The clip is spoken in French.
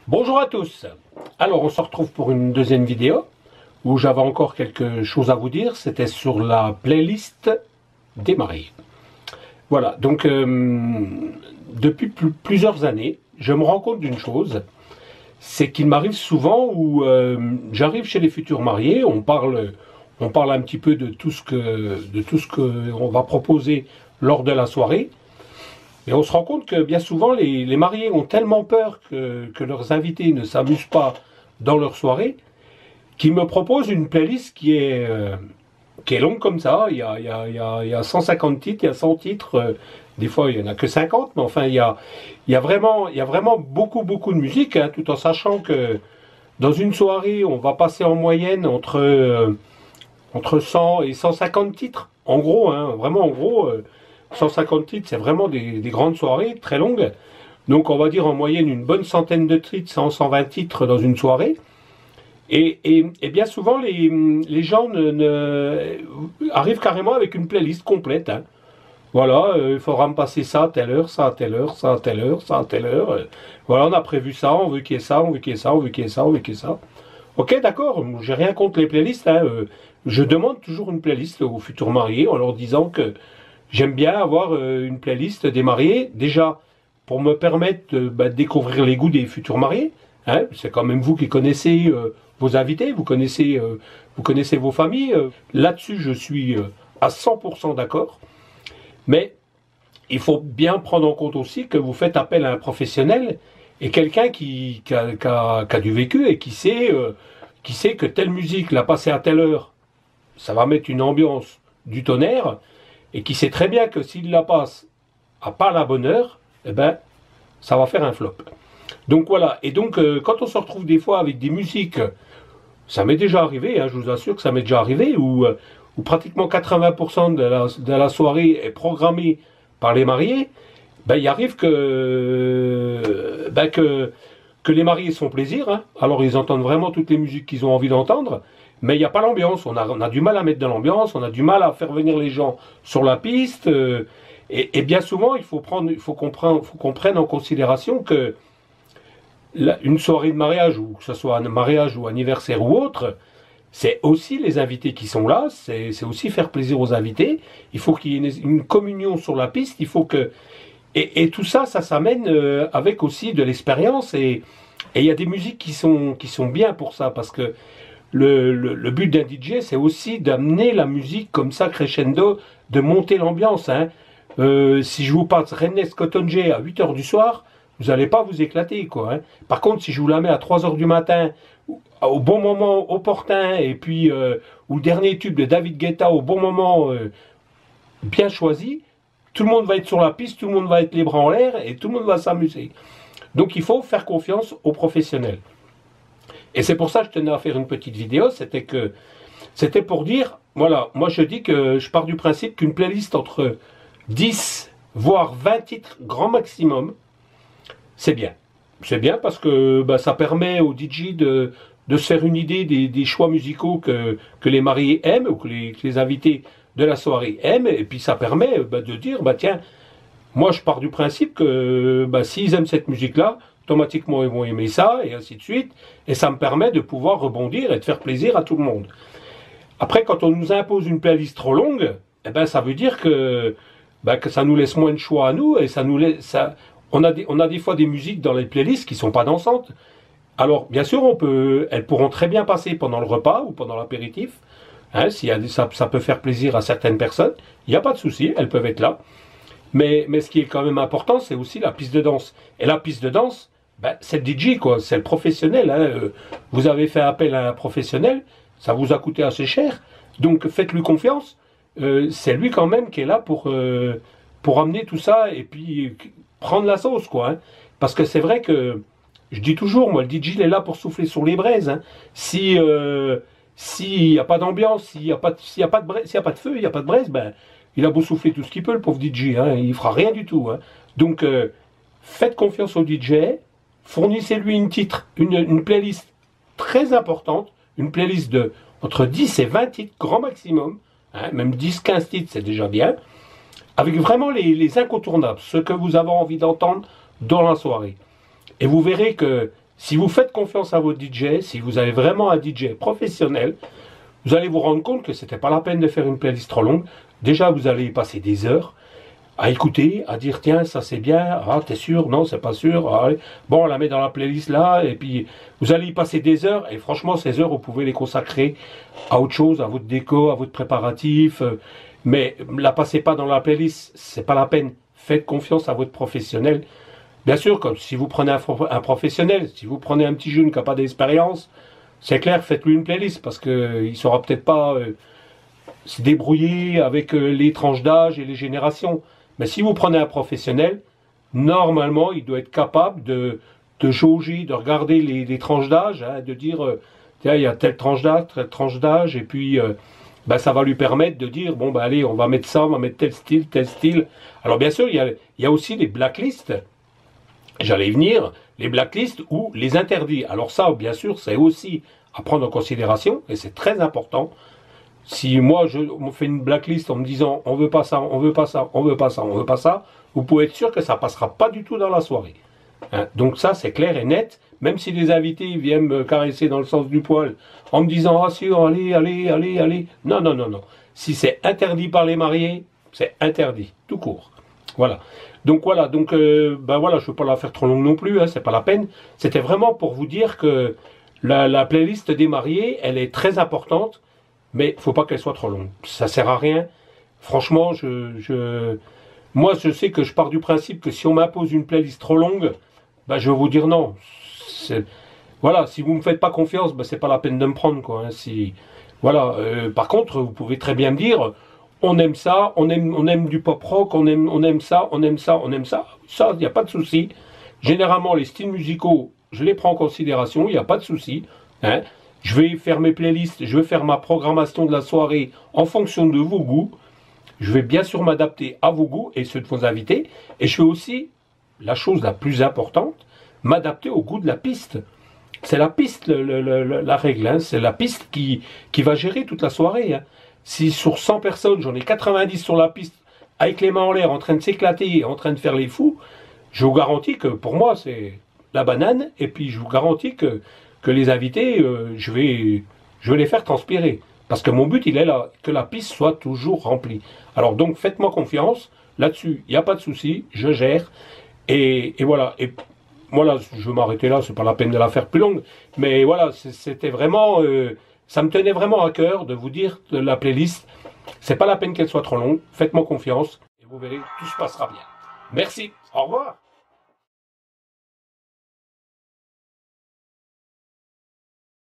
Bonjour à tous. Alors on se retrouve pour une deuxième vidéo où j'avais encore quelque chose à vous dire. C'était sur la playlist des mariés. Voilà, donc depuis plusieurs années, je me rends compte d'une chose, c'est qu'il m'arrive souvent où j'arrive chez les futurs mariés, on parle un petit peu de tout ce que on va proposer lors de la soirée. Et on se rend compte que bien souvent, les mariés ont tellement peur que leurs invités ne s'amusent pas dans leur soirée, qu'ils me proposent une playlist qui est longue comme ça. Il y a 150 titres, il y a 100 titres. Des fois, il n'y en a que 50, mais enfin, il y a vraiment beaucoup de musique, hein, tout en sachant que dans une soirée, on va passer en moyenne entre 100 et 150 titres. En gros, hein, vraiment en gros. 150 titres, c'est vraiment des grandes soirées, très longues. Donc on va dire en moyenne une bonne centaine de titres, 100-120 titres dans une soirée. Et bien souvent, les gens arrivent carrément avec une playlist complète. Hein. Voilà, il faudra me passer ça à telle heure, ça à telle heure, ça à telle heure, ça à telle heure. Voilà, on a prévu ça, on veut qu'il y ait ça, on veut qu'il y ait ça, on veut qu'il y ait ça, on veut qu'il y ait ça. Ok, d'accord, j'ai rien contre les playlists. Hein. Je demande toujours une playlist aux futurs mariés en leur disant que j'aime bien avoir une playlist des mariés, déjà pour me permettre de découvrir les goûts des futurs mariés. Hein, c'est quand même vous qui connaissez vos invités, vous connaissez vos familles. Là-dessus, je suis à 100% d'accord. Mais il faut bien prendre en compte aussi que vous faites appel à un professionnel et quelqu'un qui a du vécu et qui sait que telle musique, la passer à telle heure, ça va mettre une ambiance du tonnerre. Et qui sait très bien que s'il la passe à pas la bonne heure, eh ben, ça va faire un flop. Donc voilà, et donc quand on se retrouve des fois avec des musiques, ça m'est déjà arrivé, hein, je vous assure que ça m'est déjà arrivé, où pratiquement 80% de la soirée est programmée par les mariés, ben, il arrive que les mariés sont plaisir, hein, alors ils entendent vraiment toutes les musiques qu'ils ont envie d'entendre, mais il n'y a pas l'ambiance, on a du mal à mettre de l'ambiance, on a du mal à faire venir les gens sur la piste, et bien souvent il faut qu'on prenne en considération que une soirée de mariage, ou que ce soit un mariage ou anniversaire ou autre, c'est aussi les invités qui sont là, c'est aussi faire plaisir aux invités, il faut qu'il y ait une communion sur la piste, il faut que... Et tout ça, ça s'amène avec aussi de l'expérience, et il y a des musiques qui sont bien pour ça, parce que le but d'un DJ, c'est aussi d'amener la musique comme ça, crescendo, de monter l'ambiance. Hein. Si je vous passe René Scottonger à 8h du soir, vous n'allez pas vous éclater. Quoi, hein. Par contre, si je vous la mets à 3h du matin, au bon moment opportun, et puis ou le dernier tube de David Guetta au bon moment bien choisi, tout le monde va être sur la piste, tout le monde va être les bras en l'air, et tout le monde va s'amuser. Donc il faut faire confiance aux professionnels. Et c'est pour ça que je tenais à faire une petite vidéo, c'était pour dire, voilà, moi je dis que je pars du principe qu'une playlist entre 10 voire 20 titres grand maximum, c'est bien. C'est bien parce que ça permet aux DJ de se faire une idée des choix musicaux que les mariés aiment ou que les invités de la soirée aiment, et puis ça permet de dire, tiens, moi je pars du principe que s'ils aiment cette musique-là, automatiquement ils vont aimer ça, et ainsi de suite, et ça me permet de pouvoir rebondir et de faire plaisir à tout le monde. Après, quand on nous impose une playlist trop longue, ça veut dire que ça nous laisse moins de choix à nous, et on a des fois des musiques dans les playlists qui sont pas dansantes. Alors, bien sûr, elles pourront très bien passer pendant le repas ou pendant l'apéritif, hein, ça peut faire plaisir à certaines personnes, il n'y a pas de souci, elles peuvent être là. Mais ce qui est quand même important, c'est aussi la piste de danse. Et la piste de danse, c'est le DJ, quoi, c'est le professionnel. Hein. Vous avez fait appel à un professionnel, ça vous a coûté assez cher, donc faites-lui confiance. C'est lui quand même qui est là pour amener tout ça et puis prendre la sauce, quoi. Hein. Parce que c'est vrai que, je dis toujours, moi, le DJ, il est là pour souffler sur les braises. Hein. S'il n'y a pas d'ambiance, s'il n'y a pas de feu, il n'y a pas de braise, il a beau souffler tout ce qu'il peut, le pauvre DJ, hein, il fera rien du tout. Hein. Donc, faites confiance au DJ, fournissez-lui une playlist très importante, une playlist de entre 10 et 20 titres, grand maximum, hein, même 10-15 titres, c'est déjà bien, avec vraiment les incontournables, ce que vous avez envie d'entendre dans la soirée. Et vous verrez que Si vous faites confiance à votre DJ, si vous avez vraiment un DJ professionnel, vous allez vous rendre compte que c'était pas la peine de faire une playlist trop longue. Déjà, vous allez y passer des heures à écouter, à dire tiens, ça c'est bien, ah t'es sûr, non c'est pas sûr, ah, bon on la met dans la playlist là, et puis vous allez y passer des heures, et franchement ces heures vous pouvez les consacrer à autre chose, à votre déco, à votre préparatif, mais la passez pas dans la playlist, c'est pas la peine, faites confiance à votre professionnel. Bien sûr, comme si vous prenez un professionnel, si vous prenez un petit jeune qui n'a pas d'expérience, c'est clair, faites-lui une playlist, parce qu'il ne saura peut-être pas se débrouiller avec les tranches d'âge et les générations. Mais si vous prenez un professionnel, normalement, il doit être capable de jauger, de regarder les tranches d'âge, hein, de dire, tiens, il y a telle tranche d'âge, et puis ben, ça va lui permettre de dire, bon, ben allez, on va mettre ça, on va mettre tel style, tel style. Alors bien sûr, il y a aussi les blacklists, j'allais y venir, les blacklists ou les interdits. Alors ça, bien sûr, c'est aussi à prendre en considération, et c'est très important. Si moi, on fait une blacklist en me disant on veut pas ça, on veut pas ça, on veut pas ça, on veut pas ça, vous pouvez être sûr que ça passera pas du tout dans la soirée. Hein, donc ça, c'est clair et net. Même si les invités viennent me caresser dans le sens du poil en me disant ah si, allez, allez, allez, allez. Non, non, non, non. Si c'est interdit par les mariés, c'est interdit, tout court. Voilà. Donc voilà, ben voilà, je ne veux pas la faire trop longue non plus, hein, c'est pas la peine. C'était vraiment pour vous dire que la playlist des mariés, elle est très importante. Mais il ne faut pas qu'elle soit trop longue. Ça ne sert à rien. Franchement, moi, je sais que je pars du principe que si on m'impose une playlist trop longue, ben, je vais vous dire non. Voilà, si vous ne me faites pas confiance, ben, ce n'est pas la peine de me prendre. Quoi, hein, voilà. Par contre, vous pouvez très bien me dire, on aime ça, on aime du pop rock, on aime ça, on aime ça, on aime ça. Ça, il n'y a pas de souci. Généralement, les styles musicaux, je les prends en considération, il n'y a pas de souci. Hein. Je vais faire mes playlists, je vais faire ma programmation de la soirée en fonction de vos goûts. Je vais bien sûr m'adapter à vos goûts et ceux de vos invités. Et je vais aussi, la chose la plus importante, m'adapter au goût de la piste. C'est la piste la règle, hein. C'est la piste qui va gérer toute la soirée. Hein. Si sur 100 personnes, j'en ai 90 sur la piste, avec les mains en l'air, en train de s'éclater, en train de faire les fous, je vous garantis que pour moi, c'est la banane. Et puis je vous garantis que les invités, je vais les faire transpirer. Parce que mon but, il est là, que la piste soit toujours remplie. Alors donc, faites-moi confiance. Là-dessus, il n'y a pas de souci, je gère. Et voilà. Et voilà, je vais m'arrêter là, c'est pas la peine de la faire plus longue. Mais voilà, c'était vraiment... ça me tenait vraiment à cœur de vous dire de la playlist. C'est pas la peine qu'elle soit trop longue. Faites-moi confiance. Et vous verrez, tout se passera bien. Merci. Au revoir.